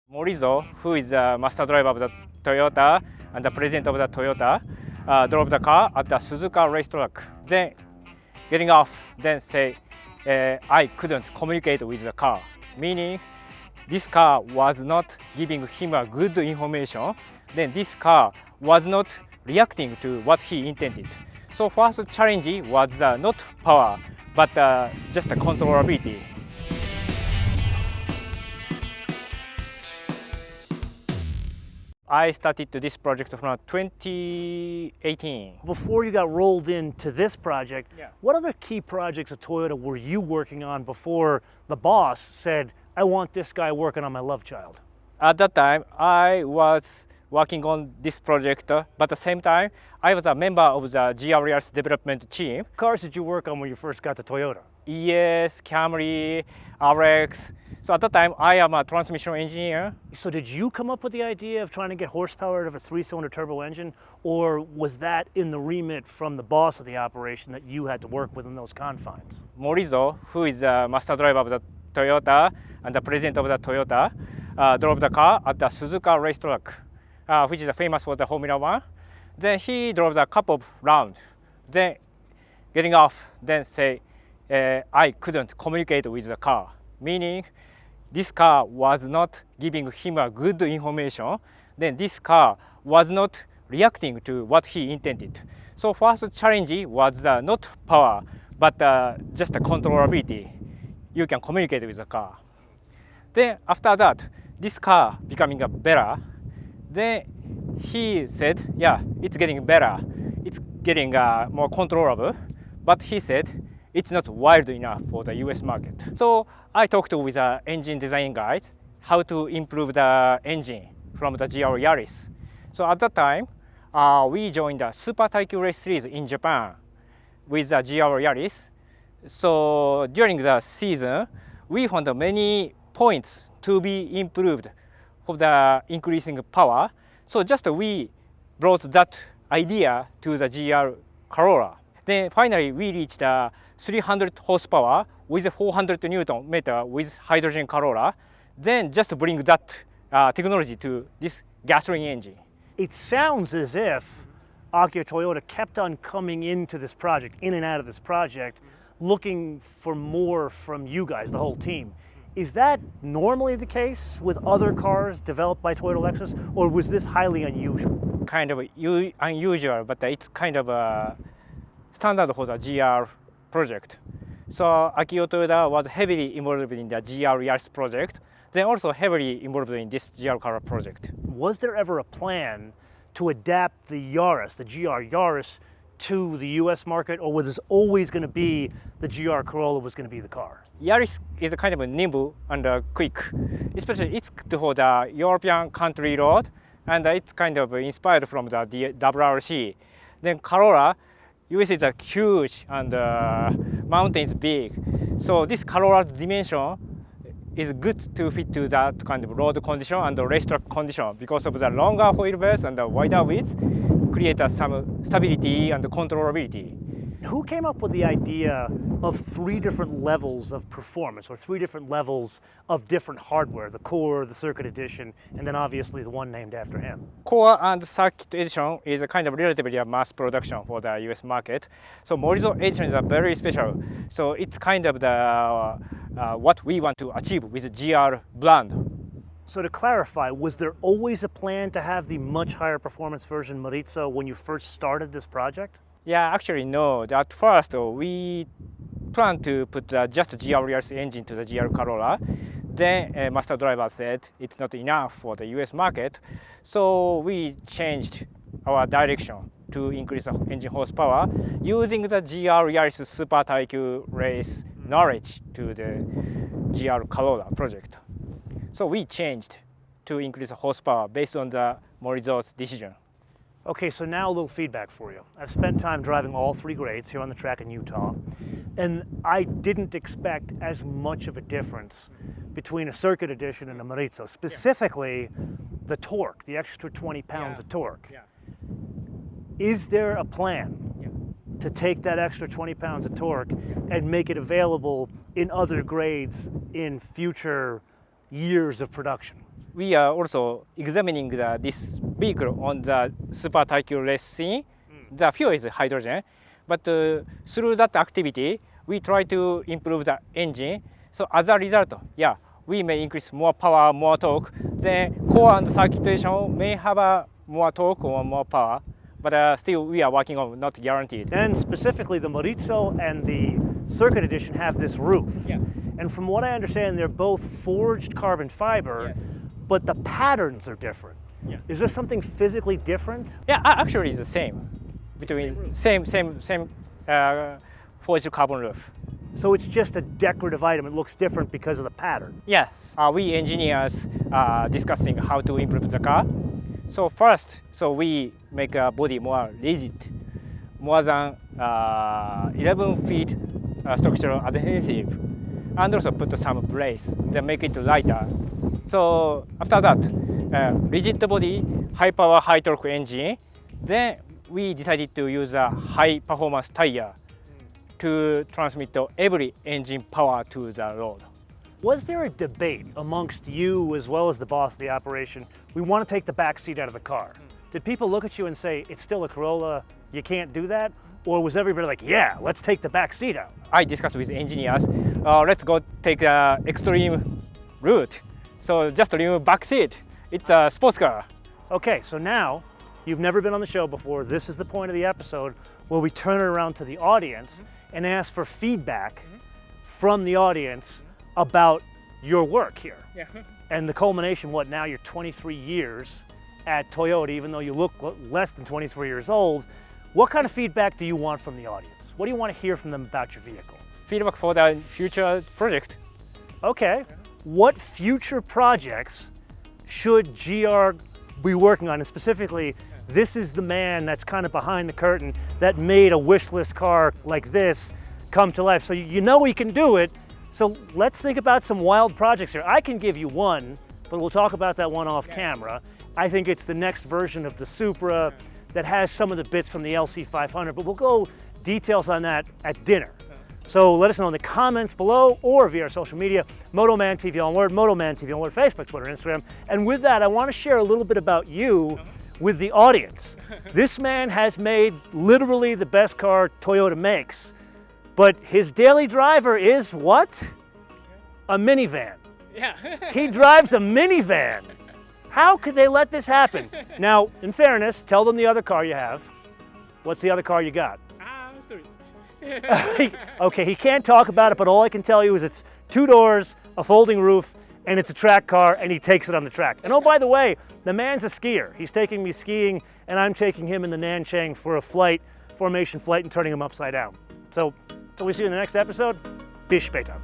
Morizo, who is the master driver of the Toyota and the president of the Toyota, drove the car at the Suzuka racetrack. Then getting off, then say, I couldn't communicate with the car, meaning this car was not giving him a good information. Then this car was not reacting to what he intended. So first challenge was not power, but just the controllability. I started this project from 2018. Before you got rolled into this project, Yeah. what other key projects at Toyota were you working on before the boss said, I want this guy working on my love child? At that time, I was working on this project, but at the same time, I was a member of the GR Yaris development team. What cars did you work on when you first got to Toyota? ES, Camry, RX. So at that time, I am a transmission engineer. So did you come up with the idea of trying to get horsepower out of a 3-cylinder turbo engine, or was that in the remit from the boss of the operation that you had to work within those confines? Morizo, who is the master driver of the Toyota and the president of the Toyota, drove the car at the Suzuka racetrack, which is famous for the Formula One. Then he drove a couple of rounds. Then getting off, then say, I couldn't communicate with the car, meaning this car was not giving him a good information. Then this car was not reacting to what he intended. So first challenge was not power, but just the controllability. You can communicate with the car. Then after that, this car becoming better. Then he said, yeah, it's getting better. It's getting more controllable. But he said, it's not wild enough for the US market. So I talked with the engine design guys how to improve the engine from the GR Yaris. So at that time, we joined the Super Taikyu race series in Japan with the GR Yaris. So during the season, we found many points to be improved for the increasing power. So just we brought that idea to the GR Corolla. Then finally we reached 300 horsepower with 400 Newton meter with hydrogen Corolla. Then just bring that technology to this gasoline engine. It sounds as if Akio Toyoda kept on coming into this project, in and out of this project, looking for more from you guys, the whole team. Is that normally the case with other cars developed by Toyota Lexus, or was this highly unusual? Kind of unusual, but it's kind of standard for the GR project. So Akio Toyoda was heavily involved in the GR Yaris project, then also heavily involved in this GR Corolla project. Was there ever a plan to adapt the Yaris, the GR Yaris, to the US market, or was this always going to be the GR Corolla was going to be the car? Yaris is kind of nimble and quick, especially it's good for the European country road, and it's kind of inspired from the WRC. Then Corolla, US is huge and mountains big, so this Corolla's dimension is good to fit to that kind of road condition and the racetrack condition because of the longer wheelbase and the wider width create some stability and controllability. Who came up with the idea of 3 different levels of performance, or 3 different levels of different hardware, the Core, the Circuit Edition, and then obviously the one named after him? Core and Circuit Edition is a kind of relatively a mass production for the US market. So Morizo Edition is a very special. So it's kind of the what we want to achieve with the GR brand. So to clarify, was there always a plan to have the much higher performance version Morizo when you first started this project? Yeah, actually no. At first we planned to put just GR Yaris engine to the GR Corolla. Then master driver said it's not enough for the US market. So we changed our direction to increase the engine horsepower using the GR Yaris Super Taikyu race knowledge to the GR Corolla project. So we changed to increase the horsepower based on the Morizo's decision. Okay, so now a little feedback for you. I've spent time driving all 3 grades here on the track in Utah, and I didn't expect as much of a difference between a Circuit Edition and a Morizo, specifically the torque, the extra 20 pounds of torque. Yeah. Is there a plan to take that extra 20 pounds of torque and make it available in other grades in future years of production? we are also examining this vehicle on the super Taikyu race scene. The fuel is hydrogen, but through that activity, we try to improve the engine. So as a result, yeah, we may increase more power, more torque. Then core and circulation may have more torque or more power, but still we are working on, not guaranteed. And specifically, the Morizo and the Circuit Edition have this roof. Yeah. And from what I understand, they're both forged carbon fiber, Yes. but the patterns are different. Yeah. Is there something physically different? Yeah, actually it's the same. Between same forged carbon roof. So it's just a decorative item. It looks different because of the pattern. Yes, we engineers are discussing how to improve the car. So first, we make a body more rigid, more than 11 feet structural adhesive, and also put some brace, then make it lighter. So after that, rigid body, high power, high torque engine. Then we decided to use a high performance tire to transmit every engine power to the road. Was there a debate amongst you as well as the boss of the operation? We want to take the back seat out of the car. Did people look at you and say, it's still a Corolla, you can't do that? Or was everybody like, yeah, let's take the back seat out? I discussed with engineers, let's go take the extreme route. So just remove back seat. It's a sports car. Okay, so now you've never been on the show before. This is the point of the episode where we turn it around to the audience and ask for feedback from the audience about your work here. Yeah. And the culmination, what, now you're 23 years at Toyota, even though you look less than 23 years old. What kind of feedback do you want from the audience? What do you want to hear from them about your vehicle? Feedback for the future project. Okay, what future projects should GR be working on? And specifically, this is the man that's kind of behind the curtain that made a wish list car like this come to life. So you know he can do it. So let's think about some wild projects here. I can give you one, but we'll talk about that one off camera. I think it's the next version of the Supra that has some of the bits from the LC500, but we'll go details on that at dinner. So let us know in the comments below or via our social media, MotoManTV on Word, MotoManTV on Word, Facebook, Twitter, Instagram. And with that, I want to share a little bit about you with the audience. This man has made literally the best car Toyota makes, but his daily driver is what? A minivan. Yeah. He drives a minivan. How could they let this happen? Now, in fairness, tell them the other car you have. What's the other car you got? Okay, he can't talk about it, but all I can tell you is it's 2 doors, a folding roof, and it's a track car, and he takes it on the track. And oh, by the way, the man's a skier. He's taking me skiing, and I'm taking him in the Nanchang for a formation flight, and turning him upside down. So, till we see you in the next episode, bis später.